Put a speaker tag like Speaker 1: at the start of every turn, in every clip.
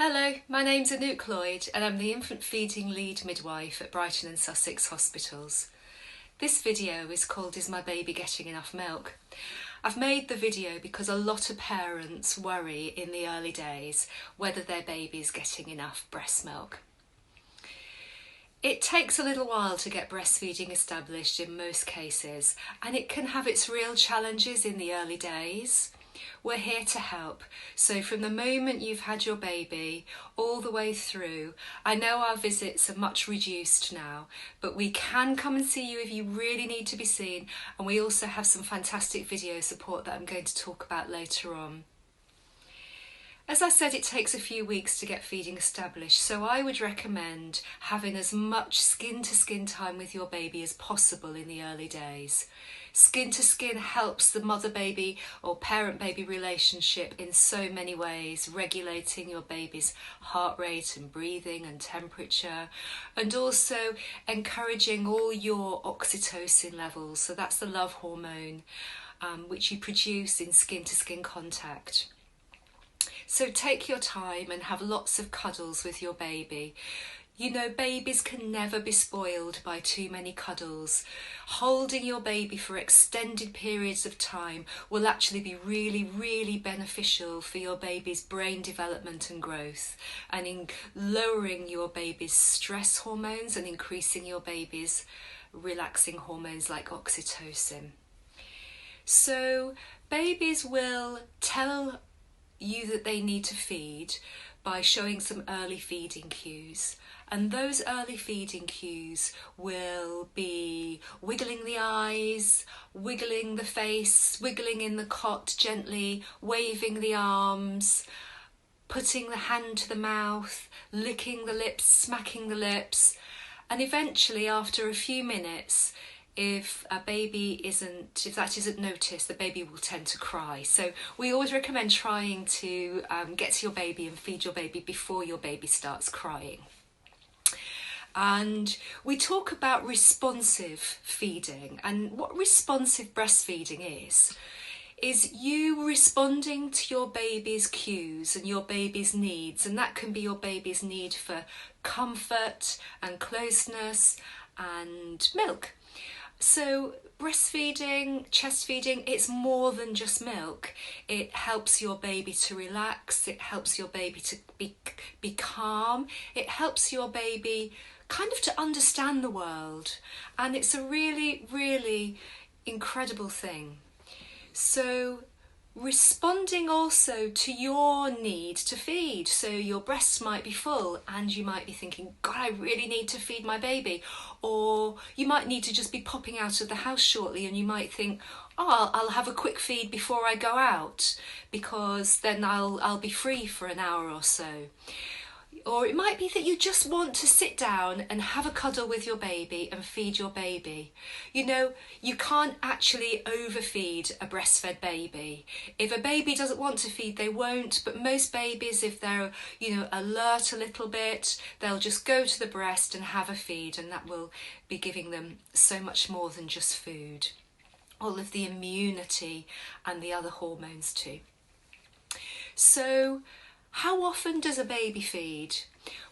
Speaker 1: Hello, my name's Anouk Lloyd and I'm the infant feeding lead midwife at Brighton and Sussex hospitals. This video is called Is My Baby Getting Enough Milk? I've made the video because a lot of parents worry in the early days whether their baby's getting enough breast milk. It takes a little while to get breastfeeding established in most cases, and it can have its real challenges in the early days. We're here to help. So from the moment you've had your baby all the way through, I know our visits are much reduced now, but we can come and see you if you really need to be seen, and we also have some fantastic video support that I'm going to talk about later on. As I said, it takes a few weeks to get feeding established, so I would recommend having as much skin-to-skin time with your baby as possible in the early days. Skin-to-skin helps the mother-baby or parent-baby relationship in so many ways, regulating your baby's heart rate and breathing and temperature, and also encouraging all your oxytocin levels, so that's the love hormone, which you produce in skin-to-skin contact. So take your time and have lots of cuddles with your baby. You know, babies can never be spoiled by too many cuddles. Holding your baby for extended periods of time will actually be really beneficial for your baby's brain development and growth, and in lowering your baby's stress hormones and increasing your baby's relaxing hormones like oxytocin. So babies will tell you that they need to feed by showing some early feeding cues, and those early feeding cues will be wiggling the eyes, wiggling the face, wiggling in the cot gently, waving the arms, putting the hand to the mouth, licking the lips, smacking the lips, and eventually after a few minutes, if that isn't noticed, the baby will tend to cry. So we always recommend trying to get to your baby and feed your baby before your baby starts crying. And we talk about responsive feeding, and what responsive breastfeeding is you responding to your baby's cues and your baby's needs, and that can be your baby's need for comfort and closeness and milk. So breastfeeding, chest feeding, it's more than just milk. It helps your baby to relax, it helps your baby to be calm, it helps your baby kind of to understand the world, and it's a really incredible thing. So responding also to your need to feed. So your breasts might be full and you might be thinking, God, I really need to feed my baby. Or you might need to just be popping out of the house shortly and you might think, oh, I'll have a quick feed before I go out because then I'll be free for an hour or so. Or it might be that you just want to sit down and have a cuddle with your baby and feed your baby. You know, you can't actually overfeed a breastfed baby. If a baby doesn't want to feed, they won't, but most babies, if they're, alert a little bit, they'll just go to the breast and have a feed, and that will be giving them so much more than just food. All of the immunity and the other hormones too. So, how often does a baby feed?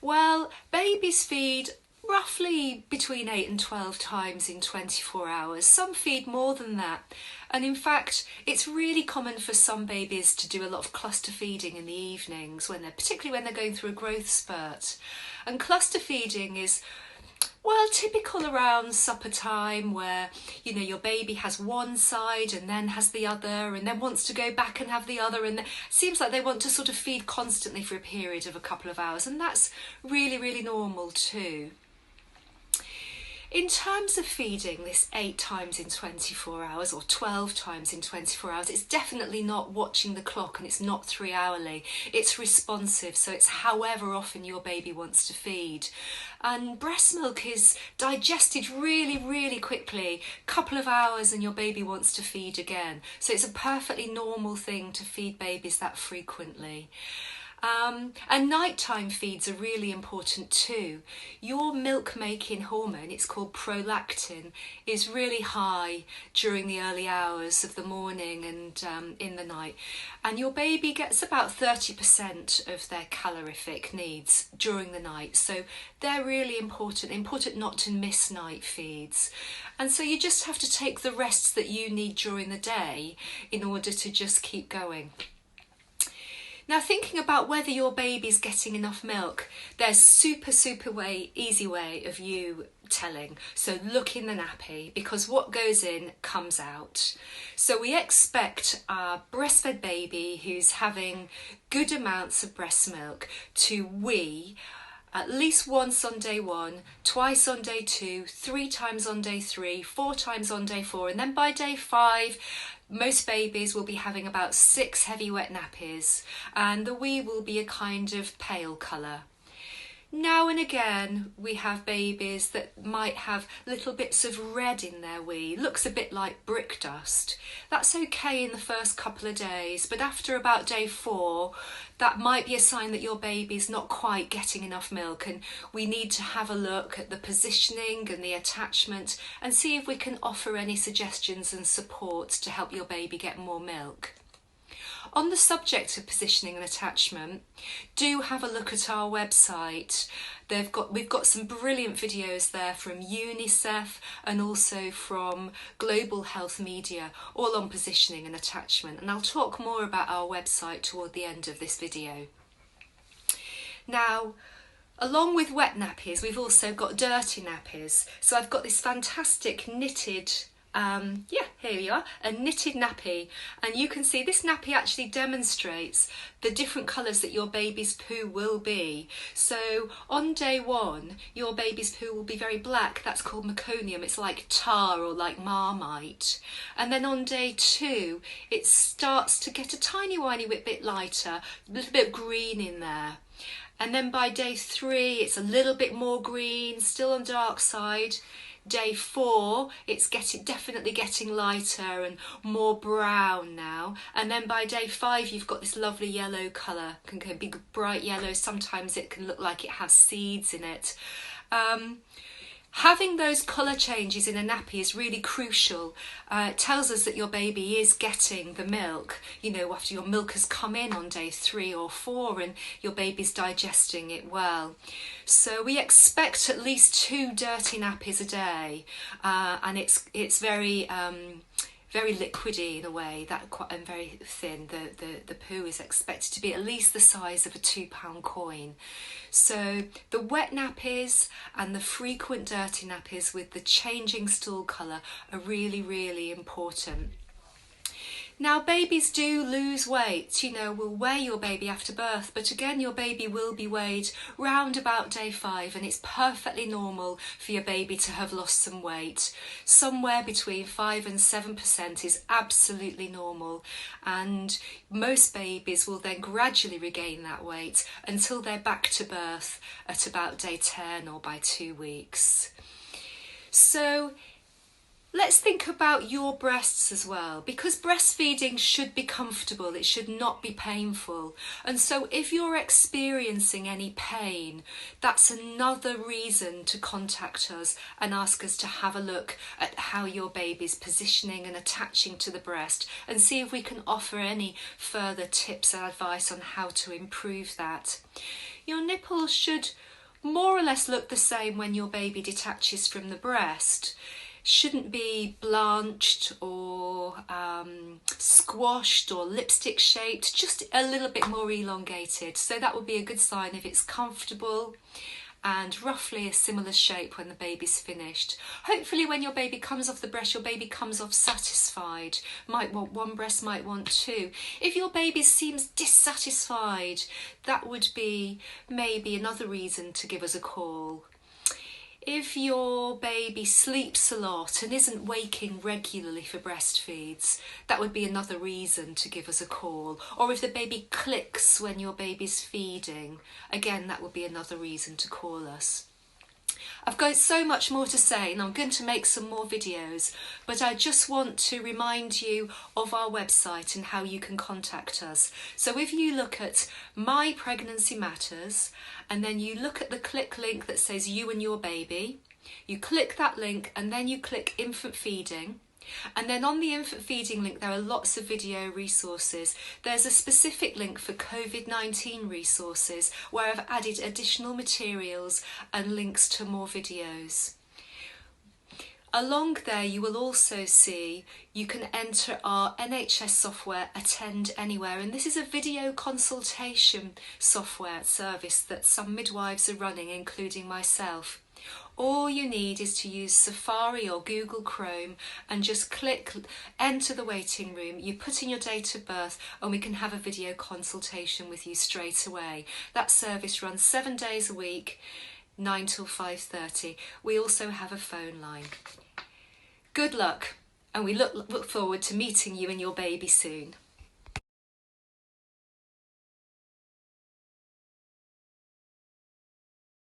Speaker 1: Well, babies feed roughly between 8 and 12 times in 24 hours. Some feed more than that. And in fact, it's really common for some babies to do a lot of cluster feeding in the evenings, particularly when they're going through a growth spurt. And cluster feeding is, well, typical around supper time where, your baby has one side and then has the other and then wants to go back and have the other, and it seems like they want to sort of feed constantly for a period of a couple of hours, and that's really normal too. In terms of feeding this 8 times in 24 hours or 12 times in 24 hours, it's definitely not watching the clock and it's not 3 hourly. It's responsive, so it's however often your baby wants to feed. And breast milk is digested really quickly, a couple of hours and your baby wants to feed again. So it's a perfectly normal thing to feed babies that frequently. And nighttime feeds are really important too. Your milk making hormone, it's called prolactin, is really high during the early hours of the morning and in the night. And your baby gets about 30% of their calorific needs during the night. So they're really important not to miss night feeds. And so you just have to take the rests that you need during the day in order to just keep going. Now, thinking about whether your baby's getting enough milk, there's super easy way of you telling. So look in the nappy, because what goes in comes out. So we expect our breastfed baby who's having good amounts of breast milk to wee at least once on day 1, twice on day 2, 3 times on day 3, 4 times on day 4, and then by day 5, most babies will be having about 6 heavy wet nappies, and the wee will be a kind of pale colour. Now and again we have babies that might have little bits of red in their wee, looks a bit like brick dust. That's okay in the first couple of days, but after about day 4 that might be a sign that your baby's not quite getting enough milk, and we need to have a look at the positioning and the attachment and see if we can offer any suggestions and support to help your baby get more milk. On the subject of positioning and attachment, do have a look at our website. We've got some brilliant videos there from UNICEF and also from Global Health Media, all on positioning and attachment. And I'll talk more about our website toward the end of this video. Now, along with wet nappies, we've also got dirty nappies. So I've got this fantastic knitted here you are, a knitted nappy, and you can see this nappy actually demonstrates the different colours that your baby's poo will be. So on day 1 your baby's poo will be very black, that's called meconium, it's like tar or like marmite. And then on day 2 it starts to get a tiny bit lighter, a little bit of green in there. And then by day 3 it's a little bit more green, still on the dark side. Day 4, it's definitely getting lighter and more brown now. And then by day 5, you've got this lovely yellow colour. It can be bright yellow. Sometimes it can look like it has seeds in it. Having those colour changes in a nappy is really crucial. It tells us that your baby is getting the milk, you know, after your milk has come in on day 3 or 4 and your baby's digesting it well. So we expect at least 2 dirty nappies a day, and it's very liquidy in a way, and very thin. The poo is expected to be at least the size of a £2 coin. So the wet nappies and the frequent dirty nappies with the changing stool colour are really important. Now, babies do lose weight, you know, we'll weigh your baby after birth, but again your baby will be weighed round about day 5, and it's perfectly normal for your baby to have lost some weight. Somewhere between 5 and 7% is absolutely normal, and most babies will then gradually regain that weight until they're back to birth at about day 10 or by 2 weeks. So let's think about your breasts as well, because breastfeeding should be comfortable, it should not be painful. And so if you're experiencing any pain, that's another reason to contact us and ask us to have a look at how your baby's positioning and attaching to the breast, and see if we can offer any further tips and advice on how to improve that. Your nipples should more or less look the same when your baby detaches from the breast. Shouldn't be blanched or squashed or lipstick shaped, just a little bit more elongated. So that would be a good sign if it's comfortable and roughly a similar shape when the baby's finished. Hopefully when your baby comes off the breast, your baby comes off satisfied. Might want 1 breast, might want 2. If your baby seems dissatisfied, that would be maybe another reason to give us a call. If your baby sleeps a lot and isn't waking regularly for breastfeeds, that would be another reason to give us a call. Or if the baby clicks when your baby's feeding, again, that would be another reason to call us. I've got so much more to say and I'm going to make some more videos, but I just want to remind you of our website and how you can contact us. So if you look at My Pregnancy Matters and then you look at the click link that says you and your baby, you click that link and then you click infant feeding. And then on the infant feeding link there are lots of video resources. There's a specific link for COVID-19 resources where I've added additional materials and links to more videos. Along there you will also see you can enter our NHS software Attend Anywhere, and this is a video consultation software service that some midwives are running, including myself. All you need is to use Safari or Google Chrome and just click enter the waiting room. You put in your date of birth and we can have a video consultation with you straight away. That service runs 7 days a week, 9 till 5:30. We also have a phone line. Good luck, and we look forward to meeting you and your baby soon.